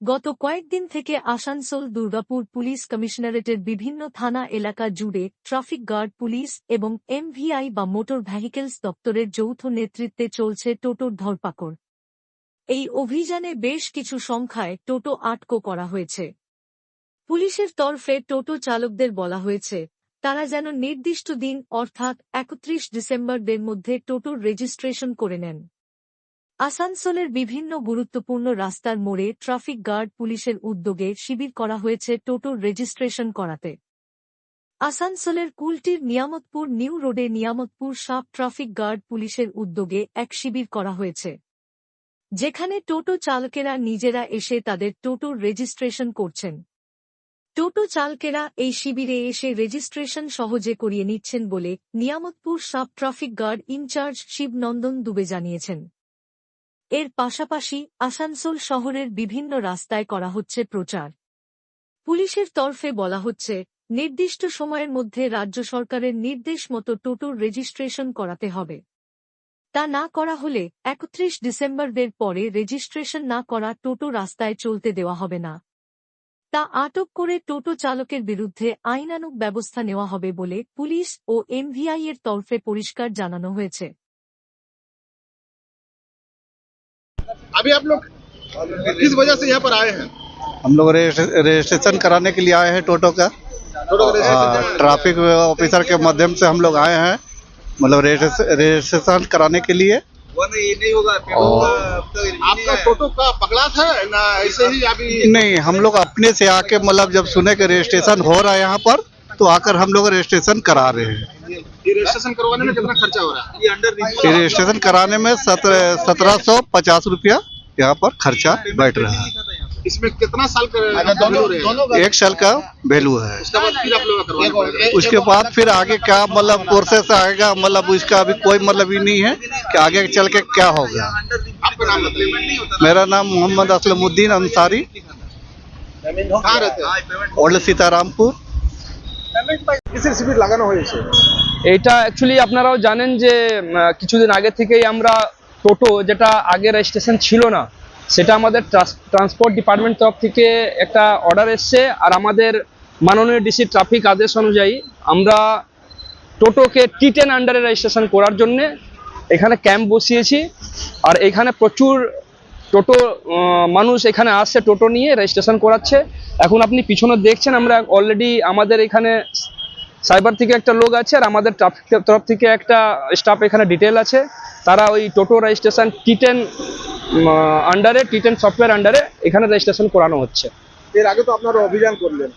গত কয়েকদিন থেকে আসানসোল দুর্গাপুর পুলিশ কমিশনারেটের বিভিন্ন থানা এলাকা জুড়ে ট্রাফিক গার্ড পুলিশ এবং এমভিআই বা মোটর ভেহিকলস দপ্তরের যৌথ নেতৃত্বে চলছে টোটোর ধরপাকড়। এই অভিযানে বেশ কিছু সংখ্যায় টোটো আটক করা হয়েছে। পুলিশের তরফে টোটো চালকদের বলা হয়েছে তারা যেন নির্দিষ্ট দিন অর্থাৎ 31 ডিসেম্বরের মধ্যে টোটোর রেজিস্ট্রেশন করে নেন। আসানসোলের বিভিন্ন গুরুত্বপূর্ণ রাস্তার মোড়ে ট্রাফিক গার্ড পুলিশের উদ্যোগে শিবির করা হয়েছে টোটোর রেজিস্ট্রেশন করাতে। আসানসোলের কুলটির নিয়ামতপুর নিউ রোডে নিয়ামতপুর সাব ট্রাফিক গার্ড পুলিশের উদ্যোগে এক শিবির করা হয়েছে, যেখানে টোটো চালকেরা নিজেরা এসে তাদের টোটোর রেজিস্ট্রেশন করছেন। টোটো চালকেরা এই শিবিরে এসে রেজিস্ট্রেশন সহজে করিয়ে নিচ্ছেন বলে Niyamatpur sub traffic guard incharge Shivnandan Dubey জানিয়েছেন। এর পাশাপাশি আসানসোল শহরের বিভিন্ন রাস্তায় করা হচ্ছে প্রচার। পুলিশের তরফে বলা হচ্ছে নির্দিষ্ট সময়ের মধ্যে রাজ্য সরকারের নির্দেশ মতো টোটোর রেজিস্ট্রেশন করাতে হবে। তা না করা হলে 31 ডিসেম্বরের পরে রেজিস্ট্রেশন না করা টোটো রাস্তায় চলতে দেওয়া হবে না। তা আটক করে টোটো চালকের বিরুদ্ধে আইনানুগ ব্যবস্থা নেওয়া হবে বলে পুলিশ ও এমভিআই এর তরফে পরিষ্কার জানানো হয়েছে। अभी आप लोग किस वजह से यहाँ पर आए हैं? हम लोग रजिस्ट्रेशन कराने के लिए आए हैं टोटो का। ट्रैफिक ऑफिसर के माध्यम से हम लोग आए हैं, मतलब रजिस्ट्रेशन कराने के लिए। ये नहीं होगा। आपका टोटो का पकड़ा था ना ऐसे ही अभी? नहीं, हम लोग अपने से आके मतलब जब सुने कि रजिस्ट्रेशन हो रहा है यहाँ पर, तो आकर हम लोग रजिस्ट्रेशन करा रहे हैं। ये रजिस्ट्रेशन करवाने में कितना खर्चा हो रहा है? ये रजिस्ट्रेशन कराने में 1750 रुपया यहाँ पर खर्चा बैठ रहा है। इसमें कितना साल का दोनों 1 साल का वैल्यू है। उसके बाद फिर आप लोग करवाना। उसके बाद फिर आगे क्या मतलब प्रोसेस आएगा, मतलब उसका अभी कोई मतलब ही नहीं है कि आगे चल के क्या होगा। आपका नाम बताइए। मेरा नाम मोहम्मद असलमुद्दीन अंसारी, कहाँ रहते हैं? ओल्ड सीतारामपुर। কিসের শিবির লাগানো হয়েছে? এটা অ্যাকচুয়ালি আপনারাও জানেন যে কিছুদিন আগে থেকেই আমরা টোটো যেটা আগে রেজিস্ট্রেশন ছিল না, সেটা আমাদের ট্রান্সপোর্ট ডিপার্টমেন্ট তরফ থেকে একটা অর্ডার এসছে। আর আমাদের মাননীয় ডিসি ট্রাফিক আদেশ অনুযায়ী আমরা টোটোকে T10 আন্ডারে রেজিস্ট্রেশন করার জন্যে এখানে ক্যাম্প বসিয়েছি। আর এখানে প্রচুর টোটো মানুষ এখানে আসছে, টোটো নিয়ে রেজিস্ট্রেশন করাচ্ছে। এখন আপনি পিছনে দেখছেন, আমরা অলরেডি আমাদের এখানে সাইবার থেকে একটা লোক আছে আর আমাদের ট্রাফিক তরফ থেকে একটা স্টাফ এখানে ডিটেল আছে। তারা ওই টোটো রেজিস্ট্রেশন T10 আন্ডারে, T10 সফটওয়্যার আন্ডারে এখানে রেজিস্ট্রেশন করানো হচ্ছে। এর আগে তো আপনারা অভিযান করলেন।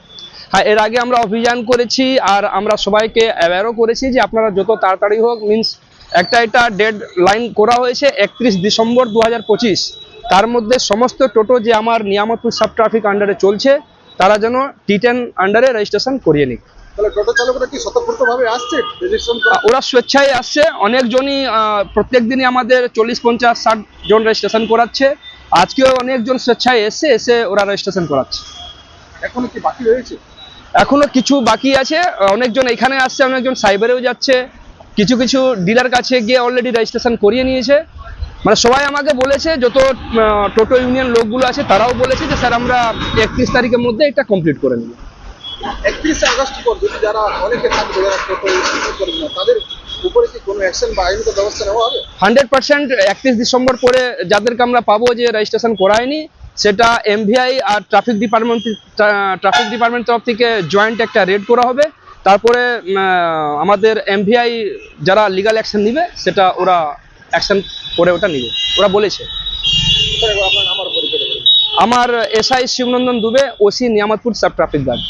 হ্যাঁ, এর আগে আমরা অভিযান করেছি আর আমরা সবাইকে অ্যাওয়্যারও করেছি যে আপনারা যত তাড়াতাড়ি হোক, মিনস এটা ডেড লাইন করা হয়েছে 31 ডিসেম্বর 2025। তার মধ্যে সমস্ত টোটো যে আমার নিয়ামতপুর সাব ট্রাফিক আন্ডারে চলছে তারা যেন T10 আন্ডারে রেজিস্ট্রেশন করিয়ে নিক। তাহলে টোটো চালকরা কি স্বতঃস্ফূর্তভাবে আসছে রেজিস্ট্রেশন? ওরা স্বেচ্ছায় আসছে, অনেকজনই প্রত্যেক দিনই আমাদের 40, 50, 60 জন রেজিস্ট্রেশন করাচ্ছে। আজকেও অনেকজন স্বেচ্ছায় এসে ওরা রেজিস্ট্রেশন করাচ্ছে। এখনো কি বাকি রয়েছে? এখনো কিছু বাকি আছে। অনেকজন এখানে আসছে, অনেকজন সাইবারেও যাচ্ছে, কিছু কিছু ডিলার কাছে গিয়ে অলরেডি রেজিস্ট্রেশন করিয়ে নিয়েছে। মানে সবাই আমাকে বলেছে, যত টোটো ইউনিয়ন লোকগুলো আছে তারাও বলেছে যে স্যার আমরা 31 তারিখের মধ্যে এটা কমপ্লিট করে নেব। 31 আগস্ট পর যদি যারা অনেকে থাকবে যারা টোটো ইউজ করবে না, তাদের উপরে কি কোনো অ্যাকশন বা আইনগত ব্যবস্থা নেওয়া হবে? 100% 31 ডিসেম্বর পরে যাদেরকে আমরা পাবো যে রেজিস্ট্রেশন করায়নি, সেটা এমভিআই আর ট্রাফিক ডিপার্টমেন্ট তরফ থেকে জয়েন্ট একটা রেড করা হবে। তারপরে আমাদের এমভিআই যারা লিগ্যাল অ্যাকশন নিবে সেটা ওরা অ্যাকশন করে ওটা নিবে, ওরা বলেছে। আমার SI Shivnandan Dubey, OC Niyamatpur sub traffic guard.